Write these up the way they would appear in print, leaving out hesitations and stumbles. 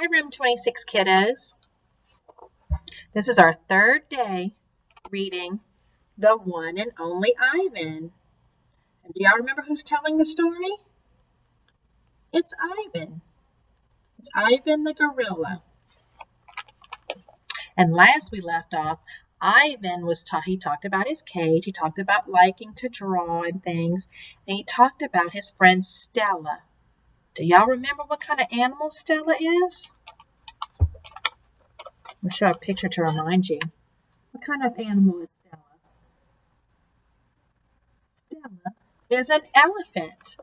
Hi, Room 26 kiddos. This is our third day reading The One and Only Ivan. And do y'all remember who's telling the story? It's Ivan. It's Ivan the gorilla. And last we left off, Ivan he talked about his cage. He talked about liking to draw and things. And he talked about his friend Stella. Do y'all remember what kind of animal Stella is? I'll show a picture to remind you. What kind of animal is Stella? Stella is an elephant.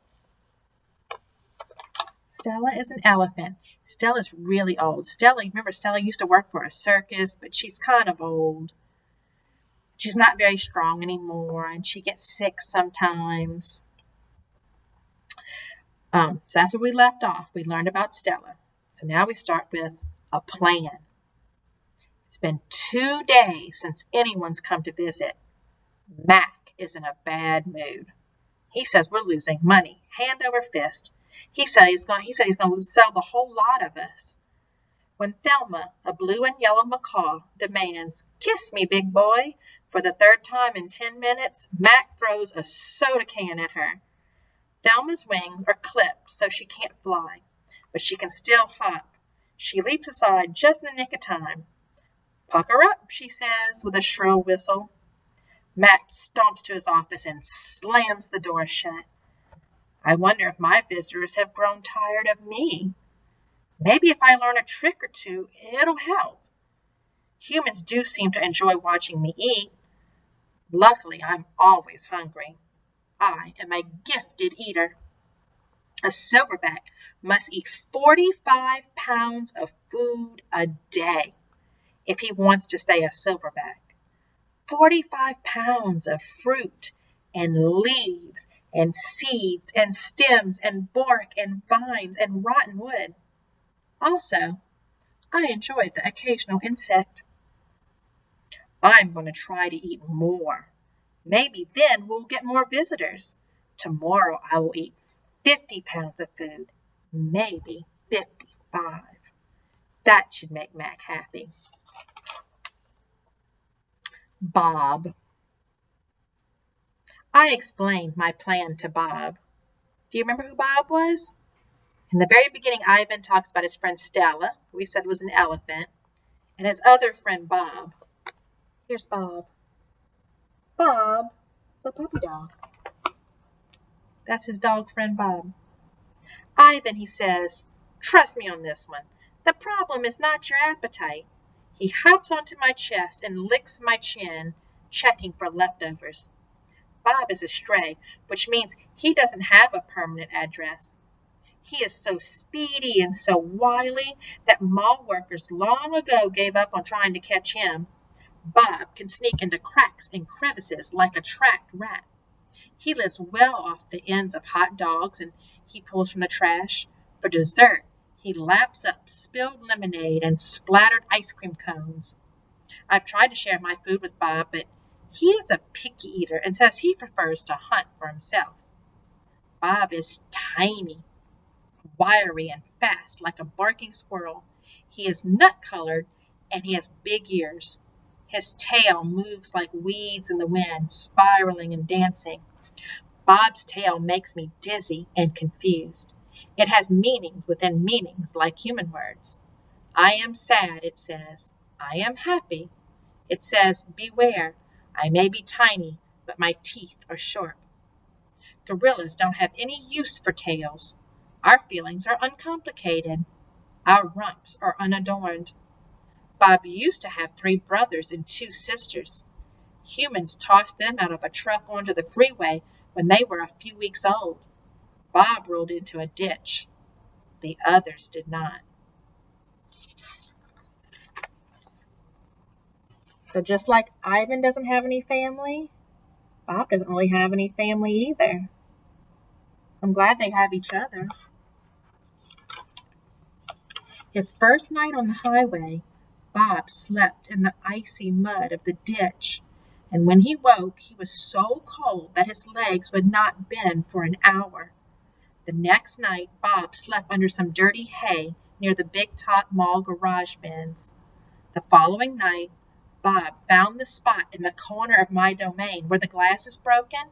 Stella is an elephant. Stella's really old. Remember Stella used to work for a circus, but she's kind of old. She's not very strong anymore, and she gets sick sometimes. So that's where we left off. We learned about Stella. So now we start with a plan. It's been 2 days since anyone's come to visit. Mac is in a bad mood. He says we're losing money, hand over fist. He said he's going to sell the whole lot of us. When Thelma, a blue and yellow macaw, demands, "Kiss me, big boy," for the third time in 10 minutes, Mac throws a soda can at her. Thelma's wings are clipped so she can't fly, but she can still hop. She leaps aside just in the nick of time. "Pucker up," she says with a shrill whistle. Mac stomps to his office and slams the door shut. I wonder if my visitors have grown tired of me. Maybe if I learn a trick or two, it'll help. Humans do seem to enjoy watching me eat. Luckily, I'm always hungry. I am a gifted eater. A silverback must eat 45 pounds of food a day if he wants to stay a silverback. 45 pounds of fruit and leaves and seeds and stems and bark and vines and rotten wood. Also, I enjoy the occasional insect. I'm going to try to eat more. Maybe then we'll get more visitors. Tomorrow I will eat 50 pounds of food, maybe 55. That should make Mac happy. Bob. I explained my plan to Bob. Do you remember who Bob was? In the very beginning, Ivan talks about his friend Stella, who he said was an elephant, and his other friend Bob. Here's Bob. Bob is a puppy dog. That's his dog friend Bob. Ivan, he says, trust me on this one. The problem is not your appetite. He hops onto my chest and licks my chin, checking for leftovers. Bob is a stray, which means he doesn't have a permanent address. He is so speedy and so wily that mall workers long ago gave up on trying to catch him. Bob can sneak into cracks and crevices like a tracked rat. He lives well off the ends of hot dogs and he pulls from the trash. For dessert, he laps up spilled lemonade and splattered ice cream cones. I've tried to share my food with Bob, but he is a picky eater and says he prefers to hunt for himself. Bob is tiny, wiry, and fast like a barking squirrel. He is nut-colored and he has big ears. His tail moves like weeds in the wind, spiraling and dancing. Bob's tail makes me dizzy and confused. It has meanings within meanings like human words. I am sad, it says. I am happy. It says, beware. I may be tiny, but my teeth are sharp. Gorillas don't have any use for tails. Our feelings are uncomplicated. Our rumps are unadorned. Bob used to have 3 brothers and 2 sisters. Humans tossed them out of a truck onto the freeway when they were a few weeks old. Bob rolled into a ditch. The others did not. So just like Ivan doesn't have any family, Bob doesn't really have any family either. I'm glad they have each other. His first night on the highway, Bob slept in the icy mud of the ditch, and when he woke, he was so cold that his legs would not bend for an hour. The next night, Bob slept under some dirty hay near the Big Top Mall garage bins. The following night, Bob found the spot in the corner of my domain where the glass is broken.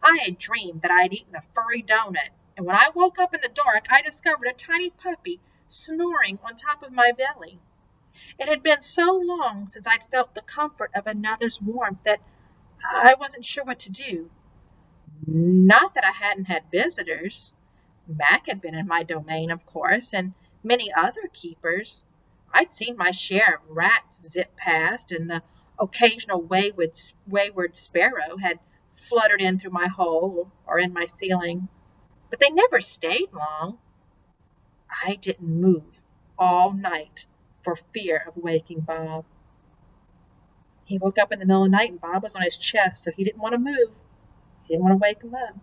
I had dreamed that I had eaten a furry donut, and when I woke up in the dark, I discovered a tiny puppy snoring on top of my belly. It had been so long since I'd felt the comfort of another's warmth that I wasn't sure what to do. Not that I hadn't had visitors. Mac had been in my domain, of course, and many other keepers. I'd seen my share of rats zip past, and the occasional wayward sparrow had fluttered in through my hole or in my ceiling. But they never stayed long. I didn't move all night for fear of waking Bob. He woke up in the middle of the night and Bob was on his chest, so he didn't want to move. He didn't want to wake him up.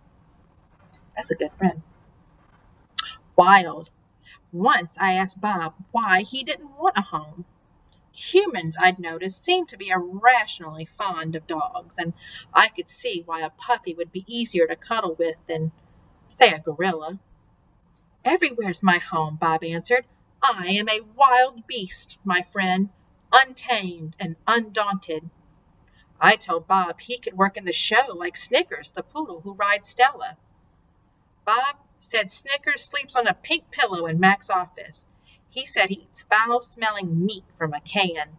That's a good friend. Wild. Once I asked Bob why he didn't want a home. Humans, I'd noticed, seemed to be irrationally fond of dogs, and I could see why a puppy would be easier to cuddle with than, say, a gorilla. Everywhere's my home, Bob answered. I am a wild beast, my friend, untamed and undaunted. I told Bob he could work in the show like Snickers, the poodle who rides Stella. Bob said Snickers sleeps on a pink pillow in Mac's office. He said he eats foul-smelling meat from a can.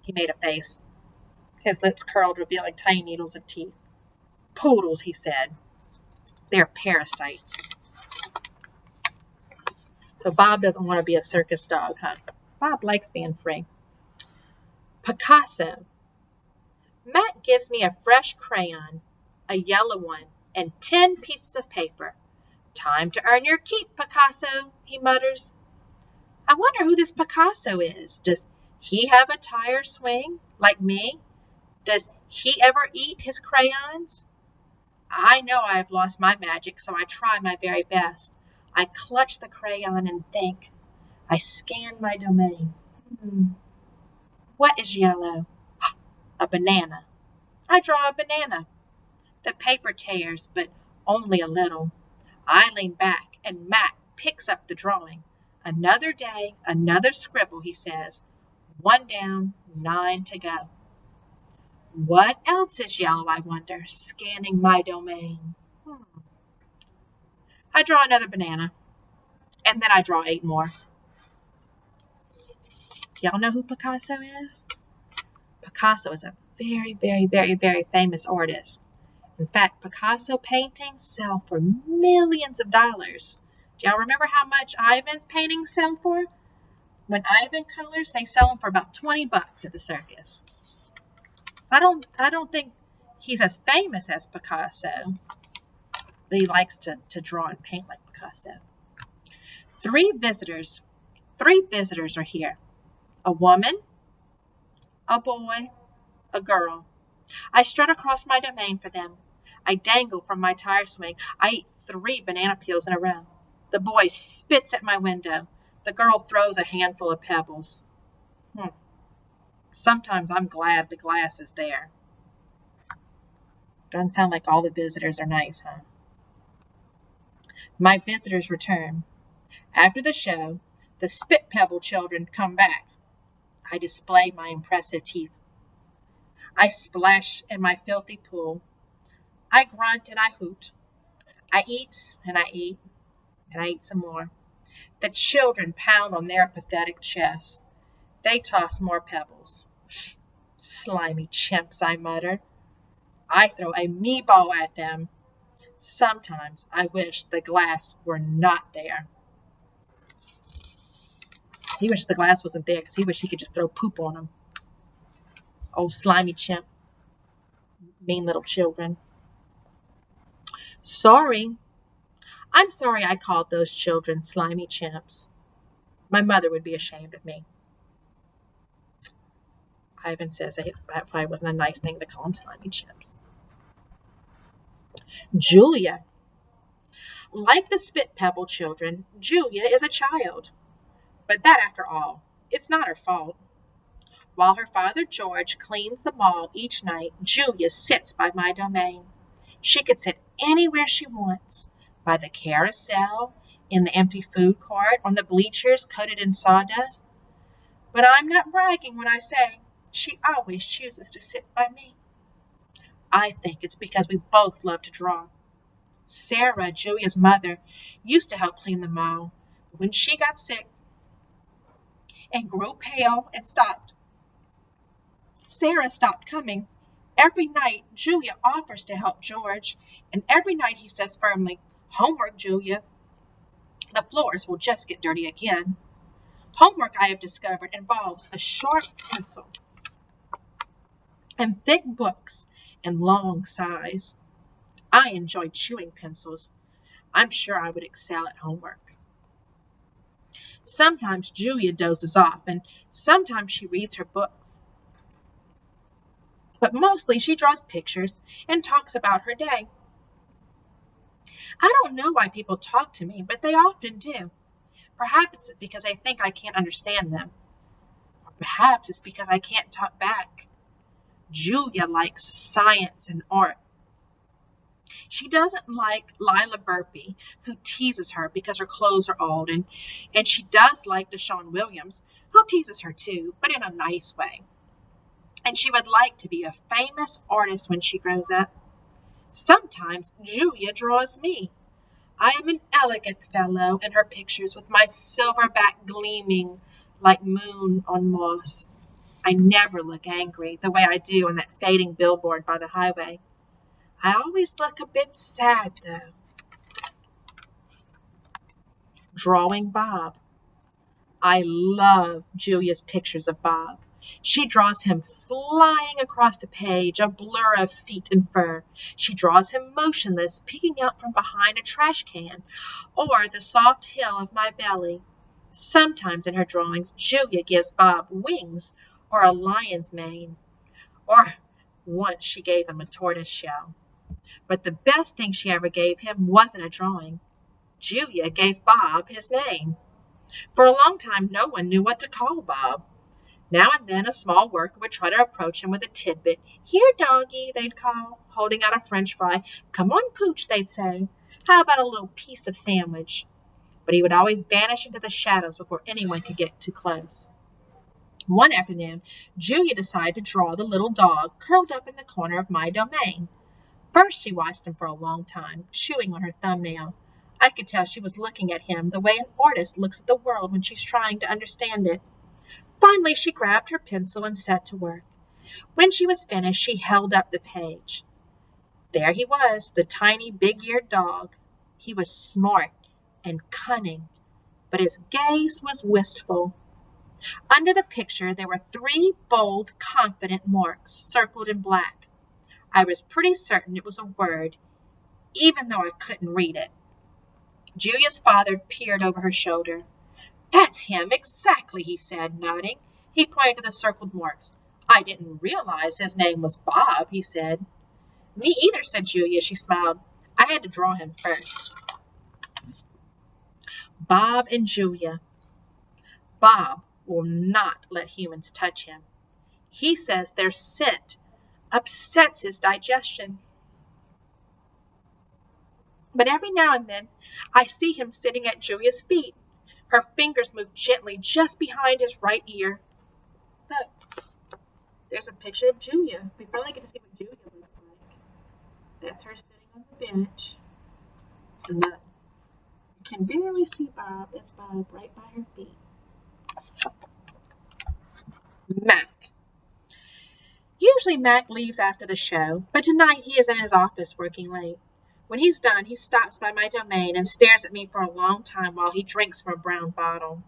He made a face. His lips curled, revealing tiny needles of teeth. Poodles, he said. They're parasites. So Bob doesn't want to be a circus dog, huh? Bob likes being free. Picasso. Matt gives me a fresh crayon, a yellow one, and 10 pieces of paper. Time to earn your keep, Picasso, he mutters. I wonder who this Picasso is. Does he have a tire swing, like me? Does he ever eat his crayons? I know I have lost my magic, so I try my very best. I clutch the crayon and think. I scan my domain. What is yellow? A banana. I draw a banana. The paper tears, but only a little. I lean back, and Mac picks up the drawing. Another day, another scribble, he says. 1 down, 9 to go. What else is yellow, I wonder, scanning my domain? I draw another banana, and then I draw 8 more. Y'all know who Picasso is? Picasso is a very, very, very, very famous artist. In fact, Picasso paintings sell for millions of dollars. Do y'all remember how much Ivan's paintings sell for? When Ivan colors, they sell them for about $20 at the circus. So I don't think he's as famous as Picasso, but he likes to draw and paint like Picasso. Three visitors are here. A woman, a boy, a girl. I strut across my domain for them. I dangle from my tire swing. I eat 3 banana peels in a row. The boy spits at my window. The girl throws a handful of pebbles. Sometimes I'm glad the glass is there. Doesn't sound like all the visitors are nice, huh? My visitors return. After the show, the Spit Pebble children come back. I display my impressive teeth. I splash in my filthy pool. I grunt and I hoot. I eat and I eat and I eat some more. The children pound on their pathetic chests. They toss more pebbles. Slimy chimps, I mutter. I throw a meatball at them. Sometimes I wish the glass were not there. He wishes the glass wasn't there because he wished he could just throw poop on them. Oh, slimy chimp. Mean little children. Sorry. I'm sorry I called those children slimy chimps. My mother would be ashamed of me. Ivan says that probably wasn't a nice thing to call them slimy chimps. Julia. Like the Spit Pebble children, Julia is a child. But that, after all, it's not her fault. While her father George cleans the mall each night, Julia sits by my domain. She could sit anywhere she wants, by the carousel, in the empty food court, on the bleachers coated in sawdust. But I'm not bragging when I say she always chooses to sit by me. I think it's because we both love to draw. Sarah, Julia's mother, used to help clean the mall. When she got sick and grew pale and stopped, Sarah stopped coming. Every night, Julia offers to help George, and every night he says firmly, "Homework, Julia. The floors will just get dirty again." Homework, I have discovered, involves a sharp pencil and thick books and long sighs. I enjoy chewing pencils. I'm sure I would excel at homework. Sometimes Julia dozes off, and sometimes she reads her books. But mostly she draws pictures and talks about her day. I don't know why people talk to me, but they often do. Perhaps it's because they think I can't understand them. Or perhaps it's because I can't talk back. Julia likes science and art. She doesn't like Lila Burpee, who teases her because her clothes are old, and she does like Deshaun Williams, who teases her too, but in a nice way. And she would like to be a famous artist when she grows up. Sometimes Julia draws me. I am an elegant fellow in her pictures, with my silver back gleaming like moon on moss. I never look angry the way I do on that fading billboard by the highway. I always look a bit sad, though. Drawing Bob. I love Julia's pictures of Bob. She draws him flying across the page, a blur of feet and fur. She draws him motionless, peeking out from behind a trash can, or the soft hill of my belly. Sometimes in her drawings, Julia gives Bob wings or a lion's mane, or once she gave him a tortoise shell. But the best thing she ever gave him wasn't a drawing. Julia gave Bob his name. For a long time, no one knew what to call Bob. Now and then, a small worker would try to approach him with a tidbit. "Here, doggy," they'd call, holding out a French fry. "Come on, Pooch," they'd say. "How about a little piece of sandwich?" But he would always vanish into the shadows before anyone could get too close. One afternoon, Julia decided to draw the little dog curled up in the corner of my domain. First, she watched him for a long time, chewing on her thumbnail. I could tell she was looking at him the way an artist looks at the world when she's trying to understand it. Finally, she grabbed her pencil and set to work. When she was finished, she held up the page. There he was, the tiny, big-eared dog. He was smart and cunning, but his gaze was wistful. Under the picture, there were 3 bold, confident marks circled in black. I was pretty certain it was a word, even though I couldn't read it. Julia's father peered over her shoulder. "That's him, exactly," he said, nodding. He pointed to the circled marks. "I didn't realize his name was Bob," he said. "Me either," said Julia. She smiled. "I had to draw him first." Bob and Julia. Bob will not let humans touch him. He says their scent upsets his digestion. But every now and then, I see him sitting at Julia's feet. Her fingers move gently just behind his right ear. Look, there's a picture of Julia. We finally get to see what Julia looks like. That's her sitting on the bench. And look, you can barely see Bob. That's Bob right by her feet. Mac. Usually Mac leaves after the show, but tonight he is in his office working late. When he's done, he stops by my domain and stares at me for a long time while he drinks from a brown bottle.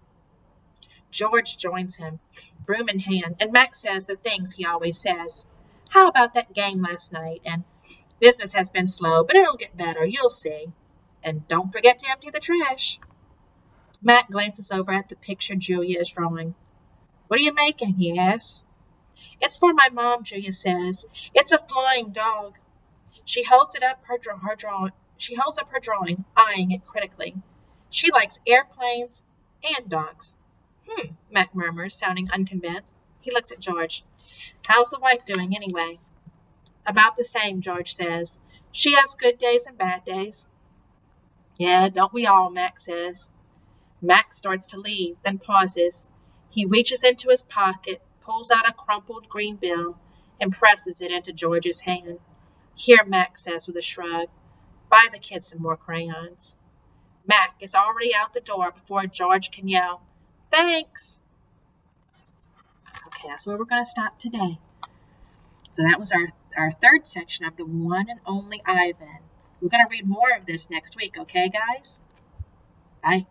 George joins him, broom in hand, and Mac says the things he always says. "How about that game last night?" And "Business has been slow, but it'll get better, you'll see. And don't forget to empty the trash." Mac glances over at the picture Julia is drawing. "What are you making?" he asks. "It's for my mom," Julia says. "It's a flying dog." She holds up her drawing, eyeing it critically. She likes airplanes and dogs. Mac murmurs, sounding unconvinced. He looks at George. "How's the wife doing, anyway?" "About the same," George says. "She has good days and bad days." Yeah, don't we all, Mac says. Mac starts to leave, then pauses. He reaches into his pocket, pulls out a crumpled green bill, and presses it into George's hand. Here, Mac says with a shrug. Buy the kids some more crayons. Mac is already out the door before George can yell, Thanks! Okay, that's where we're going to stop today. So that was our third section of the one and only Ivan. We're going to read more of this next week, okay, guys? Bye.